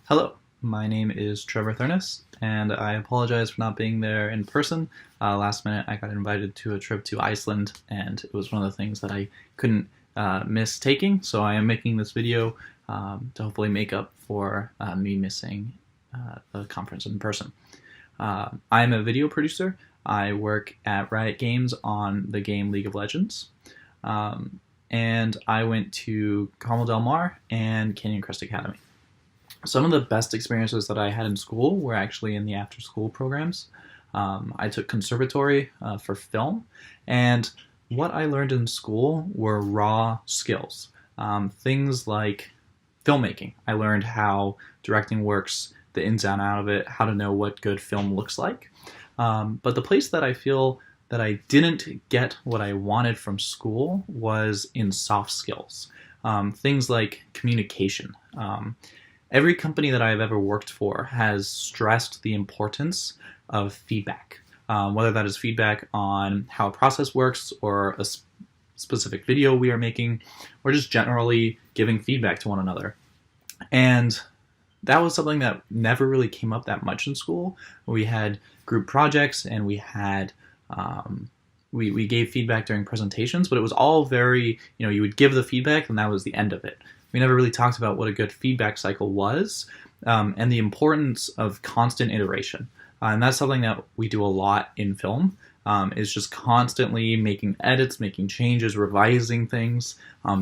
Hello, my name is Trevor Thernes, and I apologize for not being there in person. Last minute, I got invited to a trip to Iceland, and it was one of the things that I couldn't miss taking, so I am making this video to hopefully make up for me missing the conference in person. I'm a video producer. I work at Riot Games on the game League of Legends. And I went to Carmel Del Mar and Canyon Crest Academy. Some of the best experiences that I had in school were actually in the after-school programs. I took conservatory for film, and what I learned in school were raw skills. Things like filmmaking. I learned how directing works, the ins and out of it, how to know what good film looks like. But the place that I feel that I didn't get what I wanted from school was in soft skills. Things like communication. Every company that I've ever worked for has stressed the importance of feedback, whether that is feedback on how a process works or a specific video we are making, or just generally giving feedback to one another. And that was something that never really came up that much in school. We had group projects and we had we gave feedback during presentations, but it was all very, you would give the feedback and that was the end of it. We never really talked about what a good feedback cycle was and the importance of constant iteration. And that's something that we do a lot in film, is just constantly making edits, making changes, revising things,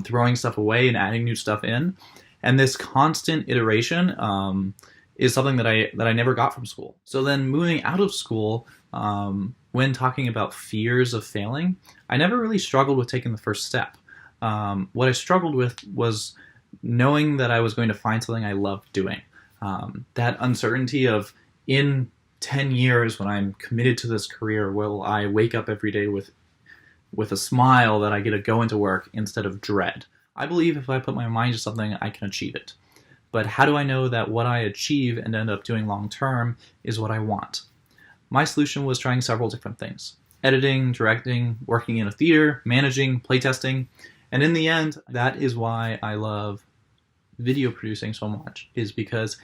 throwing stuff away and adding new stuff in. And this constant iteration is something that I never got from school. So then moving out of school, when talking about fears of failing, I never really struggled with taking the first step. What I struggled with was knowing that I was going to find something I loved doing. That uncertainty of, in 10 years when I'm committed to this career, will I wake up every day with a smile that I get to go into work instead of dread? I believe if I put my mind to something, I can achieve it. But how do I know that what I achieve and end up doing long term is what I want? My solution was trying several different things. Editing, directing, working in a theater, managing, playtesting. And in the end, that is why I love video producing so much, is because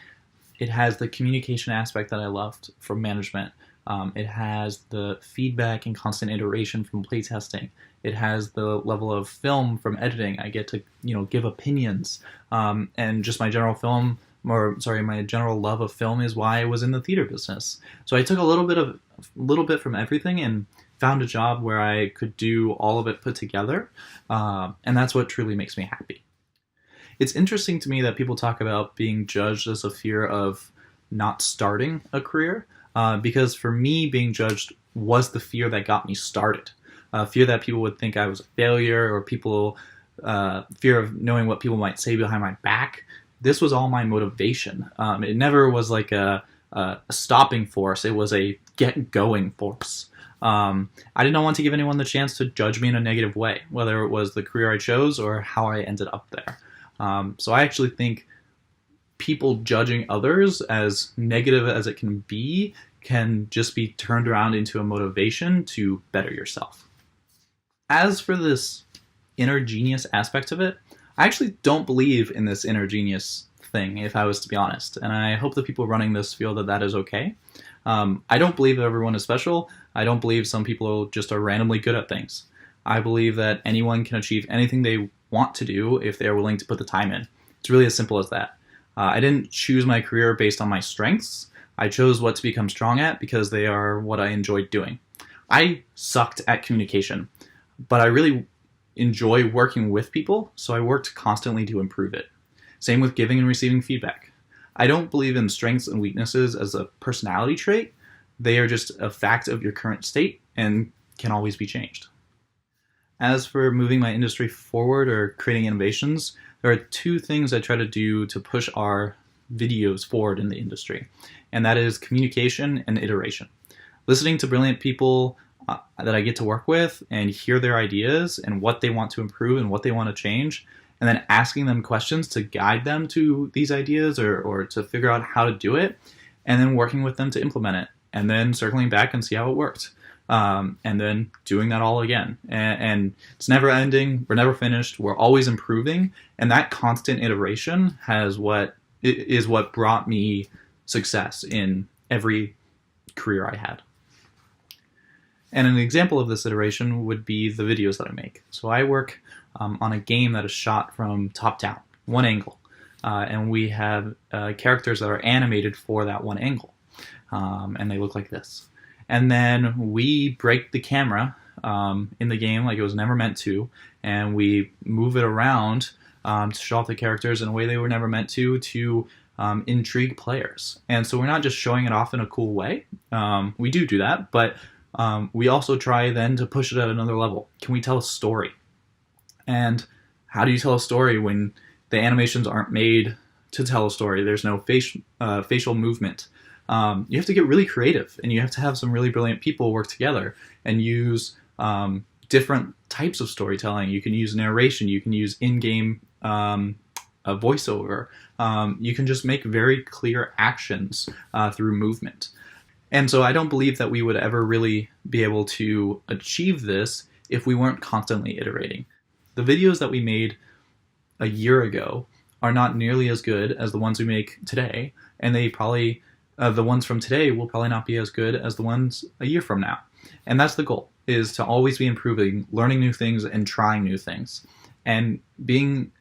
it has the communication aspect that I loved from management. It has the feedback and constant iteration from playtesting. It has the level of film from editing. I get to, give opinions. And just my general my general love of film is why I was in the theater business. So I took a little bit from everything and found a job where I could do all of it put together, and that's what truly makes me happy. It's interesting to me that people talk about being judged as a fear of not starting a career, because for me, being judged was the fear that got me started. Fear that people would think I was a failure, or fear of knowing what people might say behind my back. This was all my motivation. It never was like a stopping force. It was a get-going force. I did not want to give anyone the chance to judge me in a negative way, whether it was the career I chose or how I ended up there. So I actually think people judging others, as negative as it can be, can just be turned around into a motivation to better yourself. As for this inner genius aspect of it, I actually don't believe in this inner genius thing, if I was to be honest, and I hope the people running this feel that that is okay. I don't believe that everyone is special. I don't believe some people just are randomly good at things. I believe that anyone can achieve anything they want to do if they are willing to put the time in. It's really as simple as that. I didn't choose my career based on my strengths. I chose what to become strong at because they are what I enjoyed doing. I sucked at communication, but I really enjoy working with people, so I worked constantly to improve it. Same with giving and receiving feedback. I don't believe in strengths and weaknesses as a personality trait. They are just a fact of your current state and can always be changed. As for moving my industry forward or creating innovations, there are two things I try to do to push our videos forward in the industry, and that is communication and iteration. Listening to brilliant people that I get to work with and hear their ideas and what they want to improve and what they want to change, and then asking them questions to guide them to these ideas or to figure out how to do it, and then working with them to implement it, and then circling back and see how it worked. And then doing that all again. And it's never ending. We're never finished. We're always improving. And that constant iteration has what is what brought me success in every career I had. And an example of this iteration would be the videos that I make. So I work on a game that is shot from top down, one angle. And we have characters that are animated for that one angle. And they look like this. And then we break the camera in the game like it was never meant to, and we move it around to show off the characters in a way they were never meant to intrigue players. And so we're not just showing it off in a cool way. We do that, but we also try then to push it at another level. Can we tell a story? And how do you tell a story when the animations aren't made to tell a story? There's no facial movement. You have to get really creative, and you have to have some really brilliant people work together and use different types of storytelling. You can use narration, you can use in-game voiceover. You can just make very clear actions through movement. And so I don't believe that we would ever really be able to achieve this if we weren't constantly iterating. The videos that we made a year ago are not nearly as good as the ones we make today, and they probably, the ones from today will probably not be as good as the ones a year from now. And that's the goal, is to always be improving, learning new things, and trying new things, and being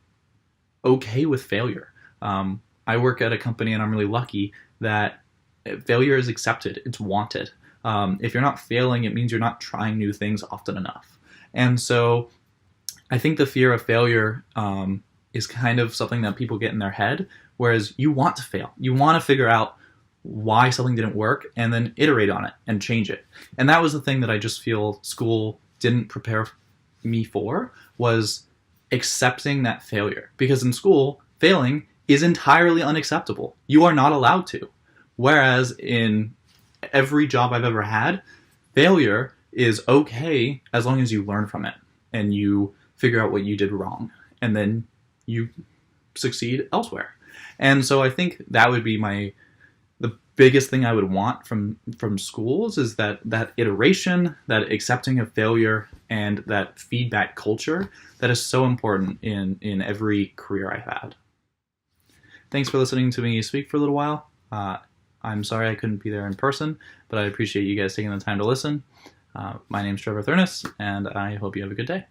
okay with failure. I work at a company, and I'm really lucky that failure is accepted. It's wanted. If you're not failing, it means you're not trying new things often enough. And so I think the fear of failure is kind of something that people get in their head, whereas you want to fail. You want to figure out why something didn't work and then iterate on it and change it. And that was the thing that I just feel school didn't prepare me for, was accepting that failure. Because in school, failing is entirely unacceptable. You are not allowed to. Whereas in every job I've ever had, failure is okay as long as you learn from it and you figure out what you did wrong, and then you succeed elsewhere. And so I think that would be the biggest thing I would want from schools, is that iteration, that accepting of failure, and that feedback culture that is so important in every career I've had. Thanks for listening to me speak for a little while. I'm sorry I couldn't be there in person, but I appreciate you guys taking the time to listen. My name's Trevor Thernes, and I hope you have a good day.